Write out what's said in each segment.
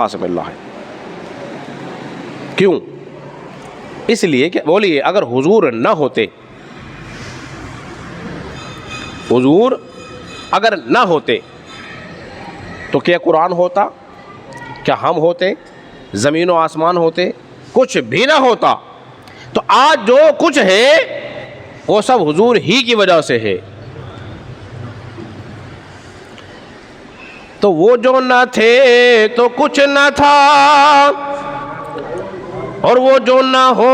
پاس میں اللہ ہے. کیوں؟ اس لیے کہ بولیے اگر حضور نہ ہوتے، حضور اگر نہ ہوتے تو کیا قرآن ہوتا؟ کیا ہم ہوتے؟ زمین و آسمان ہوتے؟ کچھ بھی نہ ہوتا. تو آج جو کچھ ہے وہ سب حضور ہی کی وجہ سے ہے. تو وہ جو نہ تھے تو کچھ نہ تھا، اور وہ جو نہ ہو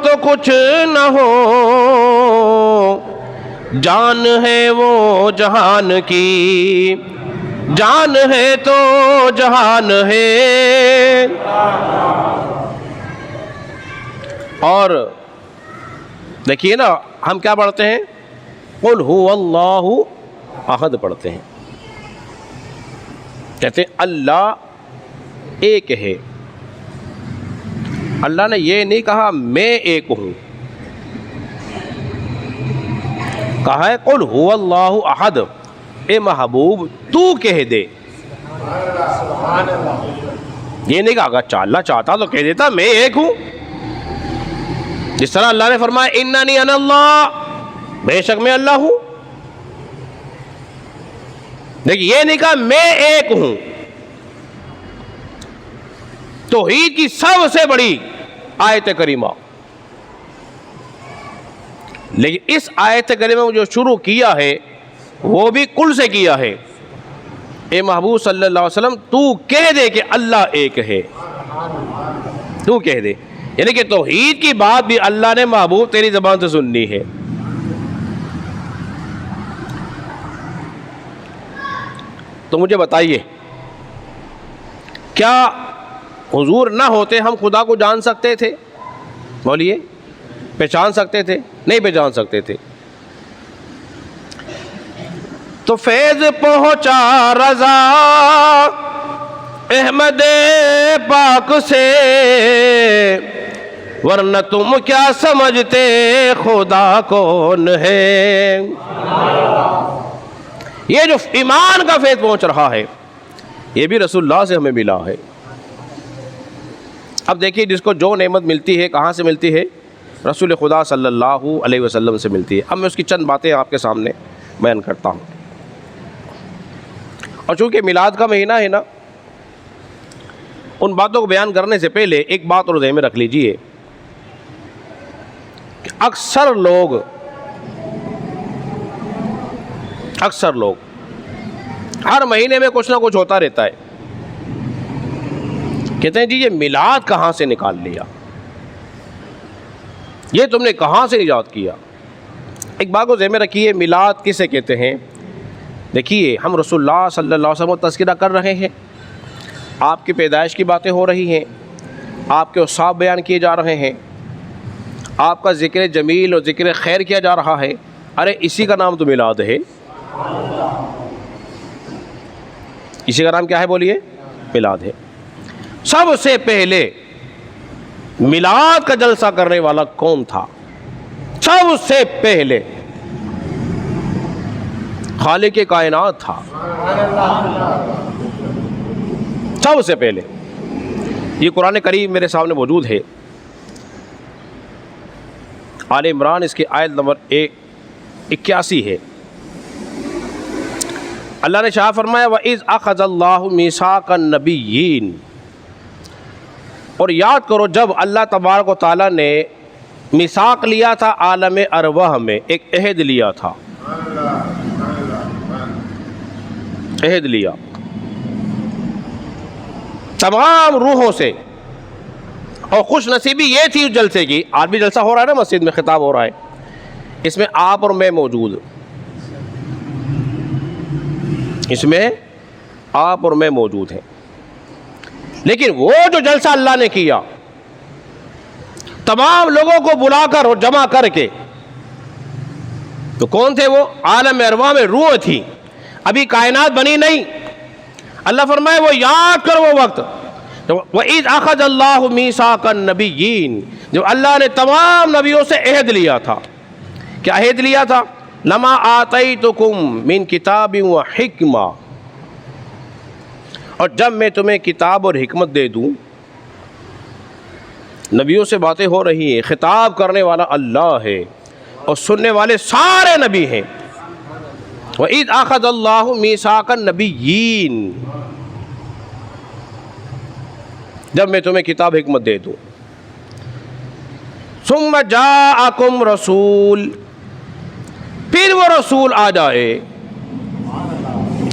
تو کچھ نہ ہو. جان ہے وہ جہان کی، جان ہے تو جہان ہے. اور دیکھیے نا ہم کیا پڑھتے ہیں؟ قل هو اللہ احد پڑھتے ہیں. کہتے ہیں اللہ ایک ہے. اللہ نے یہ نہیں کہا میں ایک ہوں، کہا ہے قل هو اللہ احد. اے محبوب تو کہہ دے. یہ نہیں کہا اچھا اللہ چاہتا تو کہہ دیتا میں ایک ہوں. جس طرح اللہ نے فرمایا اننی انا اللہ، بے شک میں اللہ ہوں. دیکھیے یہ نہیں کہا میں ایک ہوں. توحید کی سب سے بڑی آیت کریمہ. لیکن اس آیت کریمہ کو جو شروع کیا ہے وہ بھی کل سے کیا ہے. اے محبوب صلی اللہ علیہ وسلم تو کہہ دے کہ اللہ ایک ہے. تو کہہ دے، یعنی کہ توحید کی بات بھی اللہ نے محبوب تیری زبان سے سننی ہے. تو مجھے بتائیے کیا حضور نہ ہوتے ہم خدا کو جان سکتے تھے؟ بولیے پہچان سکتے تھے؟ نہیں پہچان سکتے تھے. تو فیض پہنچا رضا احمد پاک سے، ورنہ تم کیا سمجھتے خدا کون ہے. یہ جو ایمان کا فیض پہنچ رہا ہے یہ بھی رسول اللہ سے ہمیں ملا ہے. اب دیکھیے جس کو جو نعمت ملتی ہے کہاں سے ملتی ہے؟ رسول خدا صلی اللہ علیہ وسلم سے ملتی ہے. اب میں اس کی چند باتیں آپ کے سامنے بیان کرتا ہوں. اور چونکہ میلاد کا مہینہ ہے نا، ان باتوں کو بیان کرنے سے پہلے ایک بات اور ذہن میں رکھ لیجئے کہ اکثر لوگ ہر مہینے میں کچھ نہ کچھ ہوتا رہتا ہے. کہتے ہیں جی یہ میلاد کہاں سے نکال لیا، یہ تم نے کہاں سے ایجاد کیا. ایک بات کو ذہن میں رکھیے، میلاد کسے کہتے ہیں؟ دیکھیے ہم رسول اللہ صلی اللہ علیہ وسلم کا تذکرہ کر رہے ہیں، آپ کی پیدائش کی باتیں ہو رہی ہیں، آپ کے اوصاف بیان کیے جا رہے ہیں، آپ کا ذکر جمیل اور ذکر خیر کیا جا رہا ہے. ارے اسی کا نام تو میلاد ہے. اسی کا نام کیا ہے بولیے؟ میلاد ہے. سب سے پہلے میلاد کا جلسہ کرنے والا کون تھا؟ سب سے پہلے خالق کائنات تھا. سب سے پہلے. یہ قرآن کریم میرے سامنے موجود ہے، آل عمران اس کی آیت نمبر 81 ہے. اللہ نے شاہ فرمایا وَإِذْ أَخَذَ اللَّهُ مِيثَاقَ النَّبِيِّينَ، اور یاد کرو جب اللہ تبارک و تعالیٰ نے میثاق لیا تھا عالم ارواح میں، ایک عہد لیا تھا، عہد لیا تمام روحوں سے. اور خوش نصیبی یہ تھی اس جلسے کی، آج بھی جلسہ ہو رہا ہے نا مسجد میں، خطاب ہو رہا ہے، اس میں آپ اور میں موجود، اس میں آپ اور میں موجود ہیں. لیکن وہ جو جلسہ اللہ نے کیا تمام لوگوں کو بلا کر اور جمع کر کے، تو کون تھے وہ؟ عالم ارواح میں روح تھی، ابھی کائنات بنی نہیں. اللہ فرمائے وہ یاد کر وہ وقت وَإِذْ أَخَذَ اللَّهُ مِيثَاقَ النَّبِيِّينَ، جب اللہ نے تمام نبیوں سے عہد لیا تھا. کیا عہد لیا تھا؟ لَمَا آتَيْتُكُم مِّن كِتَابٍ وَحِكْمَةٍ، اور جب میں تمہیں کتاب اور حکمت دے دوں. نبیوں سے باتیں ہو رہی ہیں، خطاب کرنے والا اللہ ہے اور سننے والے سارے نبی ہیں. وَإِذْ أَخَذَ اللَّهُ مِيثَاقَ النَّبِيِّينَ، جب میں تمہیں کتاب حکمت دے دوں. ثُمَّ جَاءَكُمْ رَسُولٌ، پھر وہ رسول آ جائے.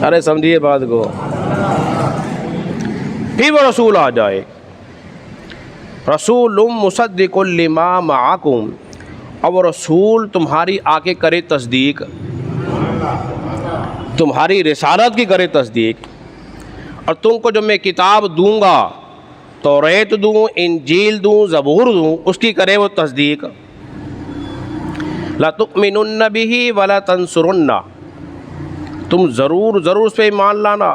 ارے سمجھیے بات کو، پھر وہ رسول آ جائے. رسول مصدق لما معکم، اور وہ رسول تمہاری آگے کرے تصدیق، تمہاری رسالت کی کرے تصدیق. اور تم کو جب میں کتاب دوں گا، توریت دوں، انجیل دوں، زبور دوں، اس کی کرے وہ تصدیق. لَتُؤْمِنُنَّ بِهِ وَلَتَنْصُرُنَّ، تم ضرور اس پہ ایمان لانا،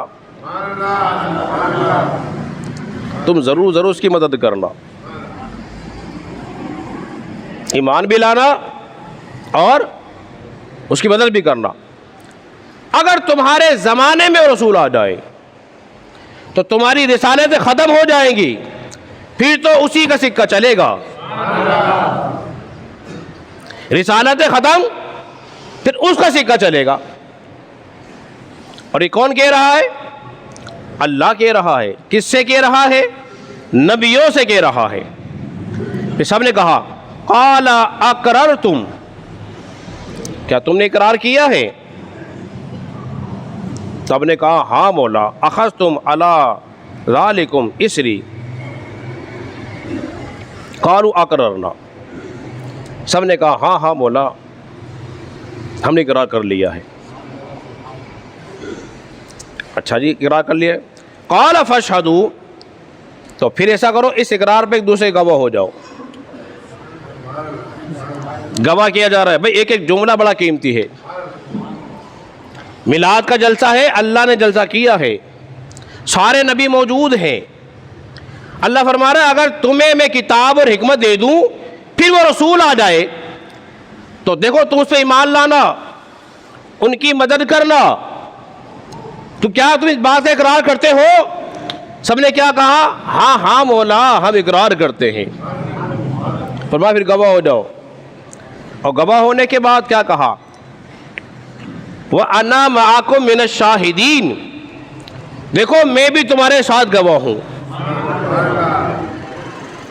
تم ضرور اس کی مدد کرنا، ایمان بھی لانا اور اس کی مدد بھی کرنا. اگر تمہارے زمانے میں وہ رسول آ جائے تو تمہاری رسالتیں ختم ہو جائیں گی، پھر تو اسی کا سکہ چلے گا. رسالتیں ختم، پھر اس کا سکہ چلے گا. اور یہ کون کہہ رہا ہے؟ اللہ کہہ رہا ہے. کس سے کہہ رہا ہے؟ نبیوں سے کہہ رہا ہے. پھر سب نے کہا قال اقررتم، کیا تم نے اقرار کیا ہے؟ سب نے کہا ہاں مولا. اخذتم علی ذالکم اسری، قالوا اقررنا، سب نے کہا ہاں مولا ہم نے اقرار کر لیا ہے. اچھا جی اقرار کر لیا. قال فاشہدوا، تو پھر ایسا کرو اس اقرار پہ ایک دوسرے گواہ ہو جاؤ. گواہ کیا جا رہا ہے. بھئی ایک جملہ بڑا قیمتی ہے. میلاد کا جلسہ ہے، اللہ نے جلسہ کیا ہے، سارے نبی موجود ہیں. اللہ فرما رہا ہے اگر تمہیں میں کتاب اور حکمت دے دوں، پھر وہ رسول آ جائے تو دیکھو تم اس پہ ایمان لانا، ان کی مدد کرنا. تو کیا تم اس بات کا اقرار کرتے ہو؟ سب نے کیا کہا؟ ہاں مولا ہم اقرار کرتے ہیں. فرمایا پھر گواہ ہو جاؤ. اور گواہ ہونے کے بعد کیا کہا؟ وَأَنَا مَعَكُم مِّنَ الشَّاهِدِينَ، دیکھو میں بھی تمہارے ساتھ گواہ ہوں،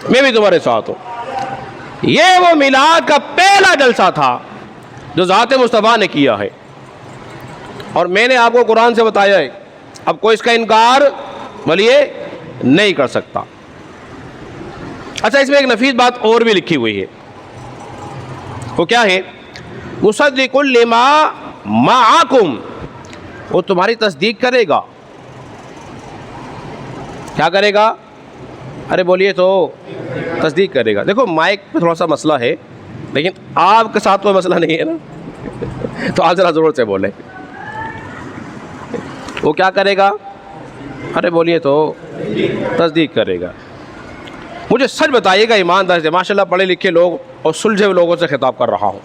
میں بھی تمہارے ساتھ ہوں. یہ وہ میلاد کا پہلا جلسہ تھا جو ذات مصطفیٰ نے کیا ہے، اور میں نے آپ کو قرآن سے بتایا ہے. اب کوئی اس کا انکار بولیے نہیں کر سکتا. اچھا اس میں ایک نفیس بات اور بھی لکھی ہوئی ہے، وہ کیا ہے؟ مصدق لما معکم، وہ تمہاری تصدیق کرے گا. کیا کرے گا؟ ارے بولیے تو، تصدیق کرے گا. دیکھو مائک پہ تھوڑا سا مسئلہ ہے، لیکن آپ کے ساتھ کوئی مسئلہ نہیں ہے نا، تو آپ ذرا ضرور سے بولیں. وہ کیا کرے گا؟ ارے بولیے تو، تصدیق کرے گا. مجھے سچ بتائیے گا ایماندار سے، ماشاء اللہ پڑھے لکھے لوگ اور سلجھے ہوئے لوگوں سے خطاب کر رہا ہوں.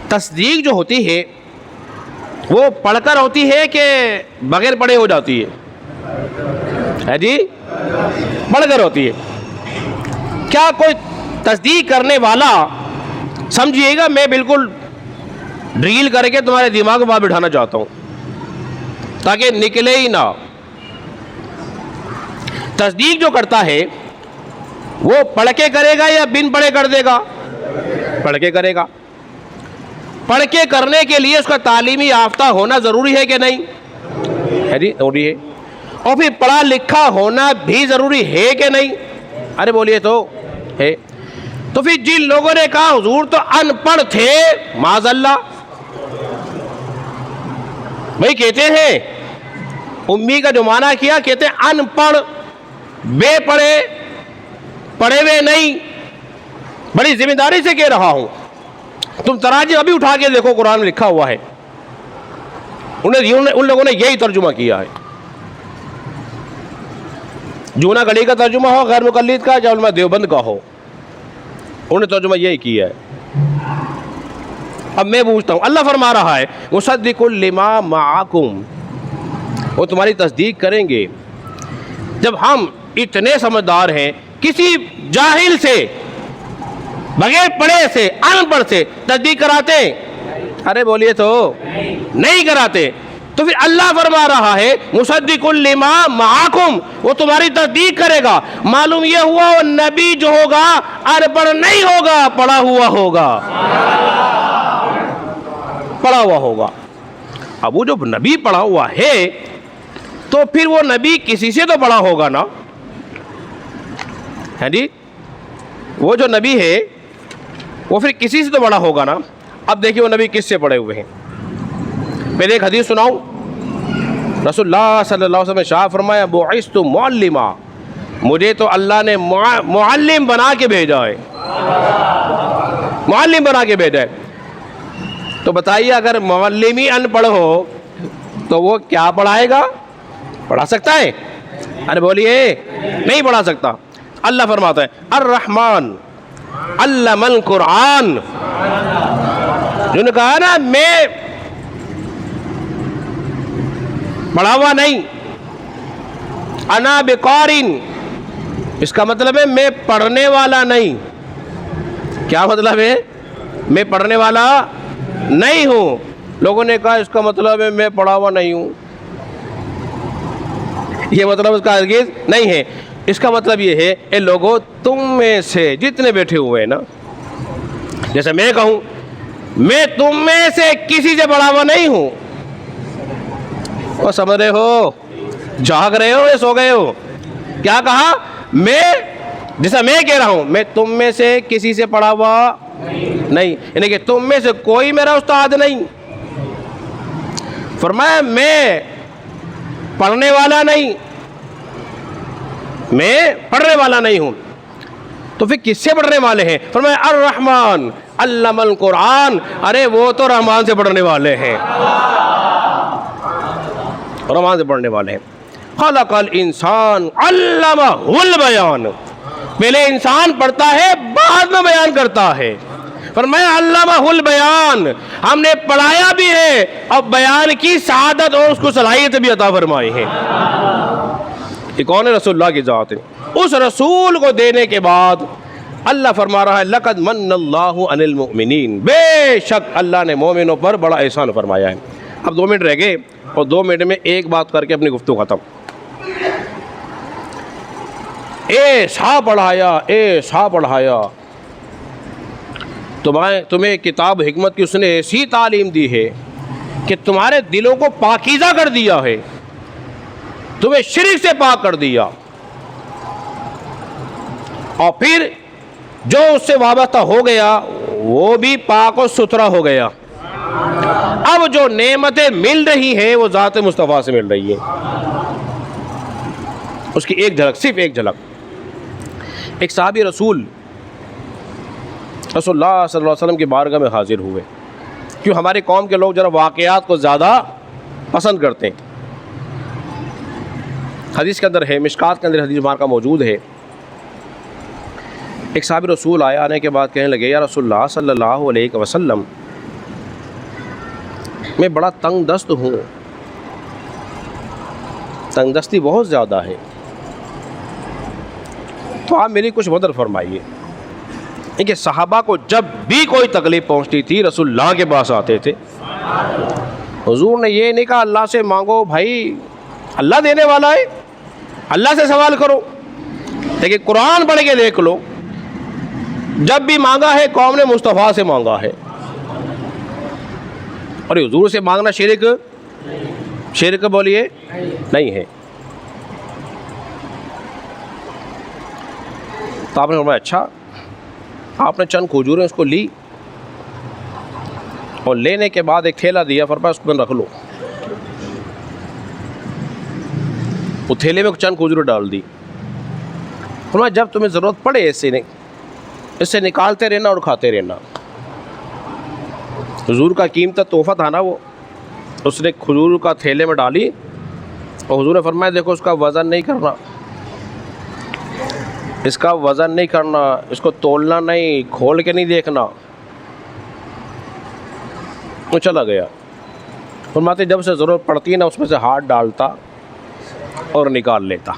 تصدیق جو ہوتی ہے وہ پڑھ کر ہوتی ہے کہ بغیر پڑھے ہو جاتی ہے جی؟ پڑھ کر ہوتی ہے. کیا کوئی تصدیق کرنے والا، سمجھیے گا میں بالکل ڈریل کر کے تمہارے دماغ میں بات بٹھانا چاہتا ہوں تاکہ نکلے ہی نہ. تصدیق جو کرتا ہے وہ پڑھ کے کرے گا یا بن پڑھے کر دے گا؟ پڑھ کے کرے گا. پڑھ کے کرنے کے لیے اس کا تعلیمی یافتہ ہونا ضروری ہے کہ نہیں ہے جی؟ ضروری ہے. اور پھر پڑھا لکھا ہونا بھی ضروری ہے کہ نہیں؟ ارے بولیے تو ہے. تو پھر جن لوگوں نے کہا حضور تو ان پڑھ تھے، معاذ اللہ، بھائی کہتے ہیں امی کا جو معنی کیا، کہتے ہیں ان پڑھ، بے پڑھے، پڑھے ہوئے نہیں. بڑی ذمہ داری سے کہہ رہا ہوں. تم تراجم ابھی اٹھا کے دیکھو، قرآن میں لکھا ہوا ہے. ان لوگوں نے یہی ترجمہ کیا ہے. جونا گڑھی کا ترجمہ ہو، غیر مقلد کا، یا علماء دیوبند کا ہو، انہوں نے ترجمہ یہی کیا ہے. اب میں پوچھتا ہوں، اللہ فرما رہا ہے مصدق لما معکم، وہ تمہاری تصدیق کریں گے. جب ہم اتنے سمجھدار ہیں کسی جاہل سے بغیر پڑھے سے ان پڑھ سے تصدیق کراتے ہیں؟ ارے بولیے تو نہیں کراتے. تو پھر اللہ فرما رہا ہے مصدق لما معاکم، وہ تمہاری تصدیق کرے گا. معلوم یہ ہوا وہ نبی جو ہوگا ان پڑھ نہیں ہوگا، پڑھا ہوا ہوگا، پڑھا ہوا ہوگا. اب وہ جو نبی پڑھا ہوا ہے تو پھر وہ نبی کسی سے تو پڑھا ہوگا نا. ہے جی، وہ جو نبی ہے وہ پھر کسی سے تو پڑھا ہوگا نا. اب دیکھیے وہ نبی کس سے پڑھے ہوئے ہیں. پہلے ایک حدیث سناؤں. رسول اللہ صلی اللہ علیہ وسلم نے شاہ فرمایا بعثت معلما، مجھے تو اللہ نے معلم بنا کے بھیجا ہے، معلم بنا کے بھیجا ہے. تو بتائیے اگر معلم ہی ان پڑھ ہو تو وہ کیا پڑھائے گا؟ پڑھا سکتا ہے؟ ارے بولیے نہیں پڑھا سکتا. اللہ فرماتا ہے الرحمن علم القرآن، جن نے کہا نا میں پڑھا ہوا نہیں، انا بقارن، اس کا مطلب ہے میں پڑھنے والا نہیں. کیا مطلب ہے؟ میں پڑھنے والا نہیں ہوں. لوگوں نے کہا اس کا مطلب ہے میں پڑھا ہوا نہیں ہوں. یہ مطلب اس کا ہرگز نہیں ہے. اس کا مطلب یہ ہے اے لوگوں تم میں سے جتنے بیٹھے ہوئے ہیں نا، جیسے میں کہوں میں تم میں سے کسی سے پڑھا ہوا نہیں ہوں. وہ سمجھ رہے ہو؟ جاگ رہے ہو یا سو گئے ہو؟ کیا کہا؟ میں جیسا میں کہہ رہا ہوں میں تم میں سے کسی سے پڑھا ہوا نہیں، یعنی کہ تم میں سے کوئی میرا استاد نہیں. فرمایا میں پڑھنے والا نہیں، میں پڑھنے والا نہیں ہوں. تو پھر کس سے پڑھنے والے ہیں؟ فرمایا الرحمن علم القرآن، ارے وہ تو رحمان سے پڑھنے والے ہیں، رحمان سے پڑھنے والے ہیں. خلق الانسان علمہ البیان، پہلے انسان پڑھتا ہے بعد میں بیان کرتا ہے. فرمایا علمہ البیان، ہم نے پڑھایا بھی ہے اور بیان کی سعادت اور اس کو صلاحیت بھی عطا فرمائی ہے. یہ کون ہے؟ رسول اللہ کی ذات ہے. اس رسول کو دینے کے بعد اللہ فرما رہا ہے لقد من اللہ علی المؤمنین، بے شک اللہ نے مومنوں پر بڑا احسان فرمایا ہے. اب 2 منٹ رہ گئے اور 2 منٹ میں ایک بات کر کے اپنی گفتگو ختم. ایسا پڑھایا، ایسا پڑھایا، تمہیں کتاب حکمت کی اس نے ایسی تعلیم دی ہے کہ تمہارے دلوں کو پاکیزہ کر دیا ہے، تمہیں شرک سے پاک کر دیا، اور پھر جو اس سے وابستہ ہو گیا وہ بھی پاک و ستھرا ہو گیا. اب جو نعمتیں مل رہی ہیں وہ ذات مصطفیٰ سے مل رہی ہیں. اس کی ایک جھلک، صرف ایک جھلک. ایک صحابی رسول اللہ صلی اللہ علیہ وسلم کی بارگاہ میں حاضر ہوئے. کیوں ہماری قوم کے لوگ ذرا واقعات کو زیادہ پسند کرتے ہیں. حدیث کے اندر ہے، مشکات کے اندر حدیث بار کا موجود ہے. ایک صحابی رسول آئے، آنے کے بعد کہنے لگے یا رسول اللہ صلی اللہ علیہ وسلم میں بڑا تنگ دست ہوں، تنگ دستی بہت زیادہ ہے، تو آپ میری کچھ مدد فرمائیے. کہ صحابہ کو جب بھی کوئی تکلیف پہنچتی تھی رسول اللہ کے پاس آتے تھے. حضور نے یہ نہیں کہا اللہ سے مانگو، بھائی اللہ دینے والا ہے، اللہ سے سوال کرو. لیکن قرآن پڑھ کے دیکھ لو، جب بھی مانگا ہے قوم نے مصطفیٰ سے مانگا ہے. اور حضور سے مانگنا شرک بولیے نہیں ہے. تو آپ نے فرمایا اچھا. آپ نے چند کھجوریں اس کو لی اور لینے کے بعد ایک تھیلا دیا، فرمایا اس کو رکھ لو. وہ تھیلے میں چند کھجوریں ڈال دی. فرمایا جب تمہیں ضرورت پڑے اس سے نکالتے رہنا اور کھاتے رہنا. حضور کا قیمتی تحفہ تھا نا وہ. اس نے کھجور کا تھیلے میں ڈالی اور حضور نے فرمایا دیکھو اس کا وزن نہیں کرنا، اس کا وزن نہیں کرنا، اس کو تولنا نہیں، کھول کے نہیں دیکھنا. وہ چلا گیا. فرماتے جب سے ضرورت پڑتی نا اس میں سے ہاتھ ڈالتا اور نکال لیتا.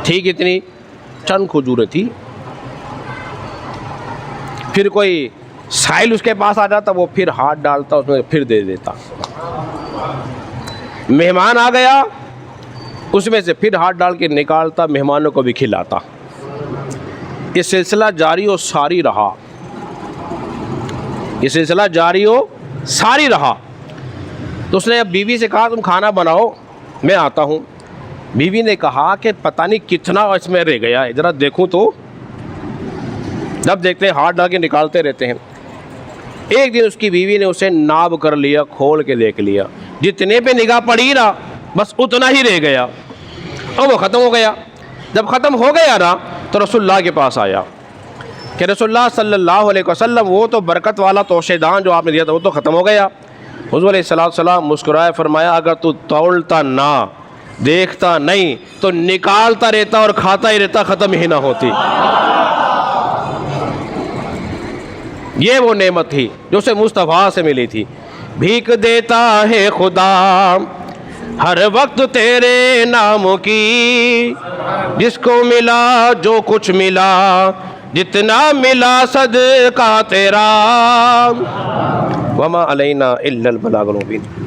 ٹھیک اتنی چند کھجوریں تھی. پھر کوئی سائل اس کے پاس آ جاتا وہ پھر ہاتھ ڈالتا اس میں پھر دے دیتا. مہمان آ گیا اس میں سے پھر ہاتھ ڈال کے نکالتا مہمانوں کو بھی کھلاتا. یہ سلسلہ جاری و ساری رہا. یہ سلسلہ جاری و ساری رہا. تو اس نے اب بیوی سے کہا تم کھانا بناؤ میں آتا ہوں. بیوی نے کہا کہ پتہ نہیں کتنا اس میں رہ گیا ہے ذرا دیکھوں تو. جب دیکھتے ہیں ہاتھ ڈال کے نکالتے رہتے ہیں. ایک دن اس کی بیوی نے اسے ناب کر لیا, کھول کے دیکھ لیا, جتنے پہ نگاہ پڑی نا بس اتنا ہی رہ گیا اور وہ ختم ہو گیا. جب ختم ہو گیا نا تو رسول اللہ کے پاس آیا کہ رسول اللہ صلی اللہ علیہ وسلم وہ تو برکت والا توشے دان جو آپ نے دیا تھا وہ تو ختم ہو گیا. حضور علیہ السلام مسکرائے فرمایا اگر تو تولتا نہ دیکھتا نہیں تو نکالتا رہتا اور کھاتا ہی رہتا, ختم ہی نہ ہوتی. یہ وہ نعمت تھی جو اسے مصطفیٰ سے ملی تھی. بھیک دیتا ہے خدا ہر وقت تیرے نام کی, جس کو ملا جو کچھ ملا جتنا ملا صدقہ تیرا. وما علینا الا البلاغ المبین.